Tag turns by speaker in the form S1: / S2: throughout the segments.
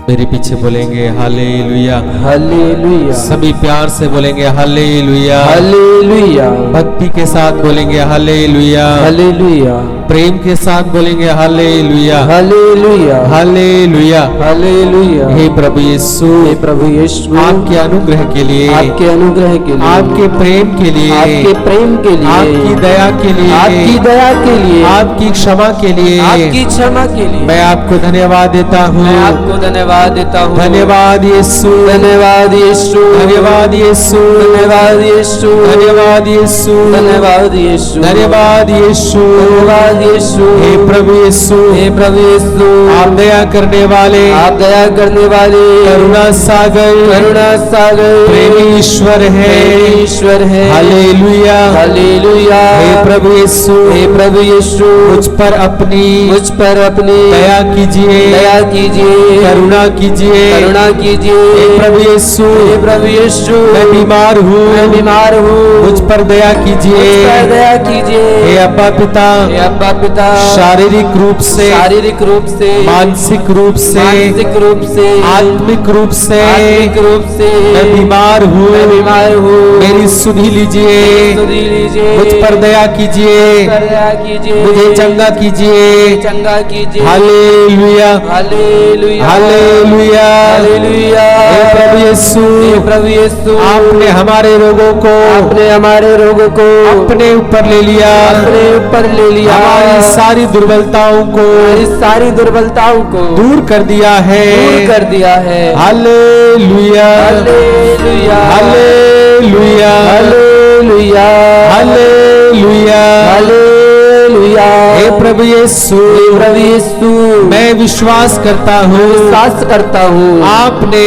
S1: मेरे पीछे बोलेंगे हालेलुया
S2: हालेलुया।
S1: सभी प्यार से बोलेंगे हालेलुया
S2: हालेलुया।
S1: भक्ति के साथ बोलेंगे हालेलुया
S2: हालेलुया।
S1: प्रेम के साथ बोलेंगे हालेलुया
S2: हालेलुया।
S1: Hallelujah
S2: hallelujah.
S1: हे प्रभु यीशु,
S2: हे प्रभु यीशु,
S1: आपके अनुग्रह के लिए,
S2: आपके अनुग्रह के लिए,
S1: आपके प्रेम के लिए,
S2: आपके प्रेम के लिए,
S1: आपकी दया के लिए,
S2: आपकी दया के लिए,
S1: आपकी क्षमा के लिए,
S2: आपकी क्षमा के लिए
S1: मैं आपको धन्यवाद देता हूँ।
S2: मैं आपको धन्यवाद देता हूँ।
S1: धन्यवाद यीशु,
S2: धन्यवाद यीशु,
S1: धन्यवाद यीशु,
S2: धन्यवाद यीशु,
S1: धन्यवाद यीशु,
S2: धन्यवाद यीशु,
S1: धन्यवाद यीशु,
S2: धन्यवाद यीशु।
S1: हे प्रभु यीशु,
S2: हे प्रभु यीशु,
S1: आप दया करने वाले,
S2: आप दया करने वाले,
S1: करुणा सागर,
S2: करुणा सागर,
S1: प्रेमी ईश्वर है,
S2: ईश्वर है।
S1: Hallelujah
S2: hallelujah.
S1: हे प्रभु यीशु,
S2: हे प्रभु यीशु,
S1: मुझ पर अपनी
S2: दया
S1: कीजिए,
S2: दया कीजिए,
S1: करुणा कीजिए,
S2: करुणा कीजिए।
S1: हे प्रभु यीशु,
S2: हे प्रभु यीशु,
S1: मैं बीमार हूँ,
S2: मैं बीमार हूँ,
S1: मुझ पर दया कीजिए,
S2: मुझ पर दया कीजिए।
S1: हे अब्बा पिता,
S2: हे अब्बा पिता,
S1: शारीरिक रूप से,
S2: शारीरिक रूप से,
S1: मानसिक रूप से,
S2: मानसिक रूप से,
S1: आत्मिक रूप से,
S2: आत्मिक रूप से
S1: मैं बीमार हूँ,
S2: मैं बीमार हूँ।
S1: मेरी सुधी लीजिए,
S2: सुधी लीजिए,
S1: मुझ पर दया कीजिए,
S2: दया कीजिए,
S1: मुझे चंगा कीजिए,
S2: चंगा कीजिए।
S1: Hallelujah
S2: hallelujah.
S1: Hallelujah
S2: hallelujah.
S1: हे प्रभु यीशु,
S2: हे प्रभु यीशु,
S1: आपने हमारे रोगों को,
S2: आपने हमारे रोगों को
S1: अपने ऊपर ले लिया,
S2: अपने ऊपर ले लिया,
S1: हमारी सारी दुर्बलताओं को,
S2: हमारी सारी दुर्बलताओं को
S1: दूर कर दिया है,
S2: दूर कर दिया है।
S1: Hallelujah
S2: hallelujah.
S1: Hallelujah
S2: hallelujah.
S1: Hallelujah
S2: hallelujah.
S1: हे प्रभु यीशु,
S2: हे प्रभु यीशु,
S1: मैं विश्वास करता हूँ,
S2: विश्वास करता हूँ,
S1: आपने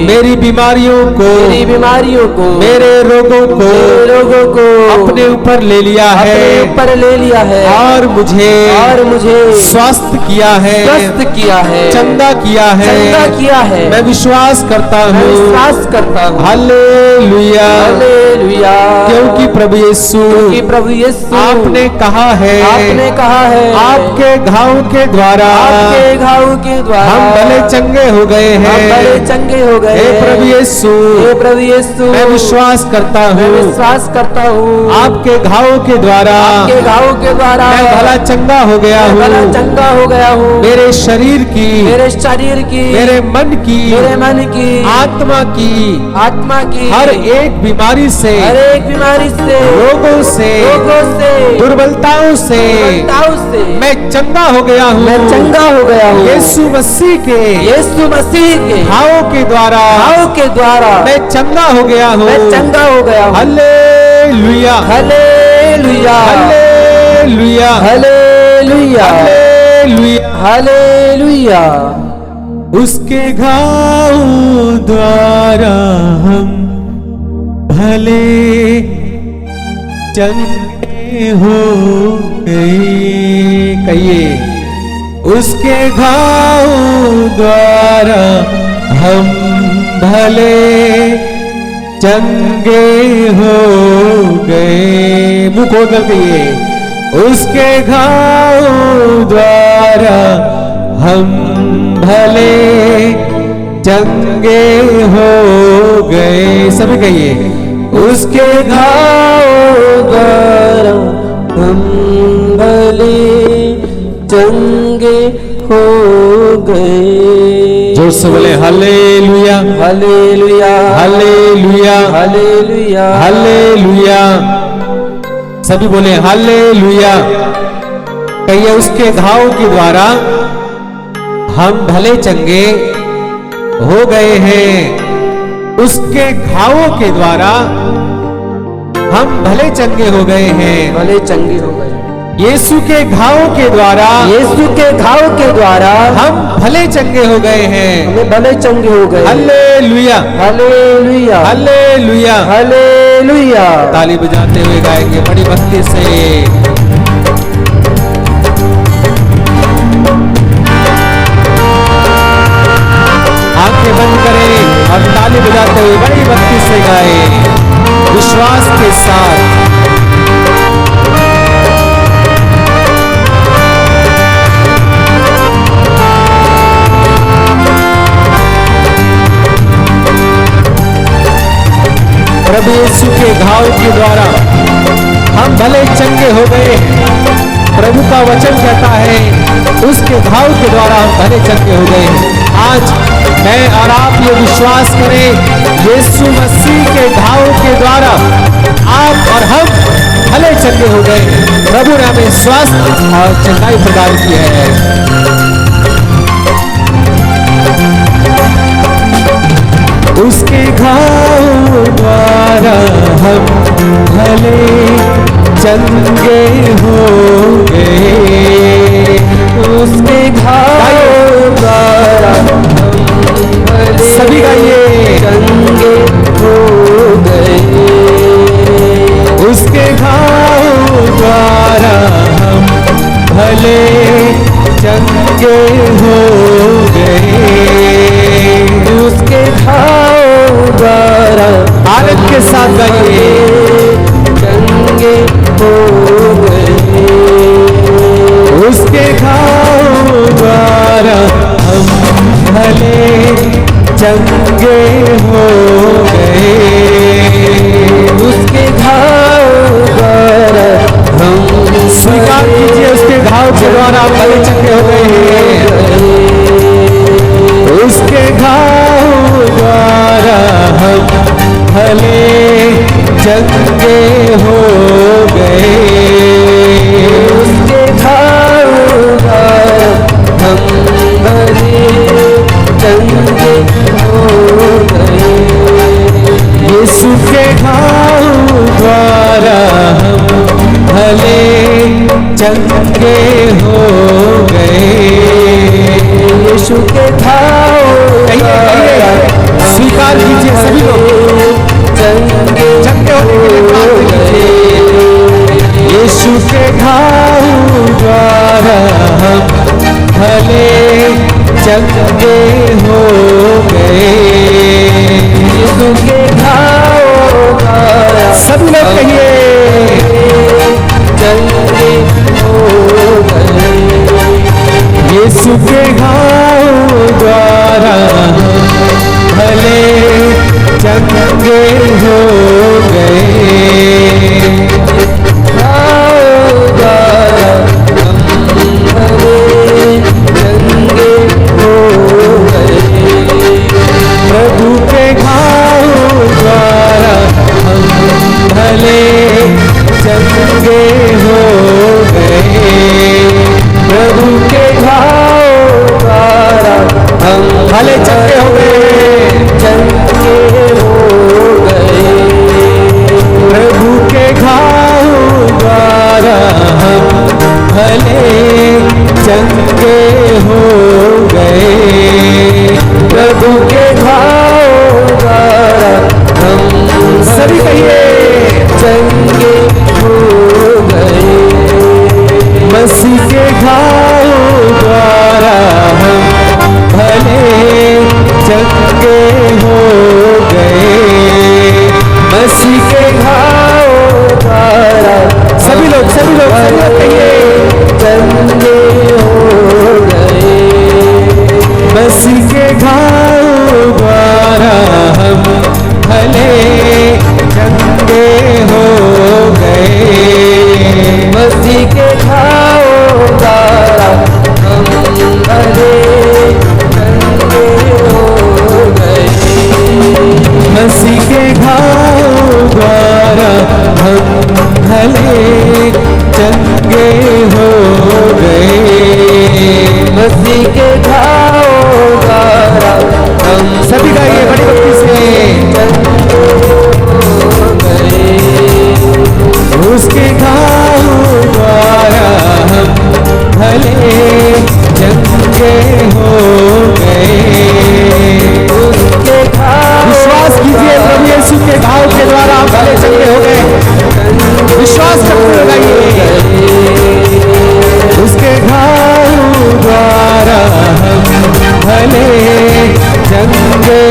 S1: मेरी बीमारियों को,
S2: मेरी बीमारियों को,
S1: मेरे रोगों को,
S2: रोगों को
S1: अपने ऊपर ले लिया है,
S2: अपने ऊपर ले लिया है,
S1: और मुझे स्वस्थ किया है,
S2: स्वस्थ किया है,
S1: चंगा किया है,
S2: चंगा किया है।
S1: मैं विश्वास करता हूँ,
S2: विश्वास करता हूँ।
S1: Hallelujah
S2: hallelujah.
S1: क्योंकि प्रभु यीशु,
S2: प्रभु यीशु,
S1: आपने कहा है,
S2: आपने कहा है,
S1: आपके घाव के द्वारा,
S2: आपके घाव के द्वारा
S1: हम भले चंगे हो गए हैं,
S2: हम भले चंगे हो गए।
S1: हे प्रभु यीशु,
S2: हे प्रभु यीशु,
S1: मैं विश्वास करता
S2: मैं
S1: हूँ,
S2: विश्वास करता हूँ,
S1: आपके घाव के द्वारा,
S2: आपके घाव के द्वारा
S1: मैं भला चंगा हो गया हूँ,
S2: भला चंगा हो गया हूँ।
S1: मेरे शरीर की,
S2: मेरे शरीर की,
S1: मेरे मन की,
S2: मेरे मन की,
S1: आत्मा की,
S2: आत्मा की,
S1: हर एक बीमारी से,
S2: हर एक बीमारी से,
S1: रोगों से, दुर्बलताओं से मैं चंगा हो गया हूँ,
S2: मैं चंगा हो गया हूँ।
S1: यीशु मसीह के
S2: घावों
S1: के द्वारा मैं चंगा हो गया हूँ,
S2: मैं चंगा हो गया हूँ।
S1: Hallelujah
S2: hallelujah.
S1: Hallelujah
S2: hallelujah.
S1: Hallelujah
S2: hallelujah.
S1: उसके घाव द्वारा हम भले चंगे हो गए, कहिए उसके घाव द्वारा हम भले चंगे हो गए, मुंह खोल कर कहिए उसके घाव द्वारा हम भले चंगे हो गए, सभी कहिए उसके घाव द्वारा
S2: हम भले चंगे हो गए।
S1: जोर से बोले hallelujah
S2: hallelujah.
S1: Hallelujah
S2: hallelujah.
S1: Hallelujah, सभी बोले हालेलुया। कहिए उसके घाव के द्वारा हम भले चंगे हो गए हैं, उसके घावों के द्वारा हम भले चंगे हो गए हैं,
S2: भले चंगे हो गए।
S1: यीशु के घावों के द्वारा,
S2: यीशु के घाव के द्वारा
S1: हम भले चंगे हो गए हैं,
S2: हमें भले चंगे हो गए।
S1: Hallelujah
S2: hallelujah.
S1: Hallelujah
S2: hallelujah.
S1: ताली बजाते हुए गाएंगे बड़ी भक्ति से। आंखें बंद करें और ताली बजाते हुए बड़ी भक्ति से गाएं। विश्वास के साथ प्रभु यीशु के घाव के द्वारा हम भले चंगे हो गए। प्रभु का वचन कहता है उसके घाव के द्वारा हम भले चंगे हो गए। आज मैं और आप ये विश्वास करें यीशु मसीह के घाव के द्वारा आप और हम भले चंगे हो गए। प्रभु ने हमें स्वास्थ्य और चंगाई प्रदान की है। उसके घाव द्वारा हम भले चंगे हो गए। उसके घाव द्वारा हम भले सभी गाइए चंगे हो गए। उसके घाव द्वारा हम भले चंगे हो गए। उसके घाव द्वारा आनंद के साथ गाइए चंगे हो गए। उसके घाव द्वारा हम भले चंगे हो गए। उसके घाव द्वारा हम स्वीकार कीजिए उसके घाव के द्वारा हम भले चंगे हो गए। उसके घाव द्वारा हम भले चंगे हो गए। उसके घाव द्वारा हम भले चंगे हो गए। यीशु के घाव द्वारा हम भले चंगे हो गए। यीशु के घाव स्वीकार कीजिए सभी लोग चंगे होने के लिए यीशु के घाव द्वारा हम भले चंगे हो गए। यीशु के घाव द्वारा सभी लोग कहिए चंगे हो गए। यीशु के घाव द्वारा भले चंगे हो गए। घाव द्वारा भले चंगे हो गए। प्रभु के घाव द्वारा हम भले चंगे हो गए। प्रभु के घाव द्वारा हम भले चंगे हो गए। चंगे हो गए। प्रभु के घाव द्वारा हम भले चंगे हो गए। प्रभु के घाव द्वारा हम सभी कहिए चंगे हो गए। मसीह के घाव द्वारा हम भले चंगे हो गए। मसीह के घाव द्वारा सभी लोग कहिए चंगे हो गए। मसीह के घाव द्वारा हम भले चंगे हो गए। मसीह के घाव द्वारा हम भले चंगे हो गए। मसीह के घाव द्वारा हम भले चंगे हो गए। मसीह के घाव द्वारा हम सभी गाइए बड़ी भक्ति से हो गए। उसके घाव द्वारा हम भले चंगे हो गए। उसके घाव विश्वास कीजिए प्रभु यीशु के घाव के द्वारा हम भले चंगे हो गए। विश्वास करते लगाइए उसके घाव द्वारा हम भले चंगे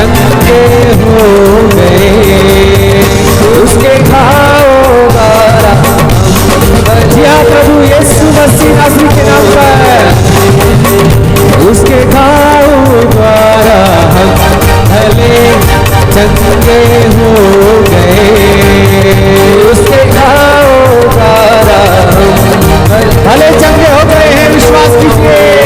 S1: चंगे हो गए।
S2: उसके घावों द्वारा
S1: जी हाँ प्रभु यीशु मसीह नासरी के नाम पर उसके घावों द्वारा हम भले चंगे हो गए।
S2: उसके घावों द्वारा
S1: भले चंगे हो गए हैं। विश्वास कीजिए।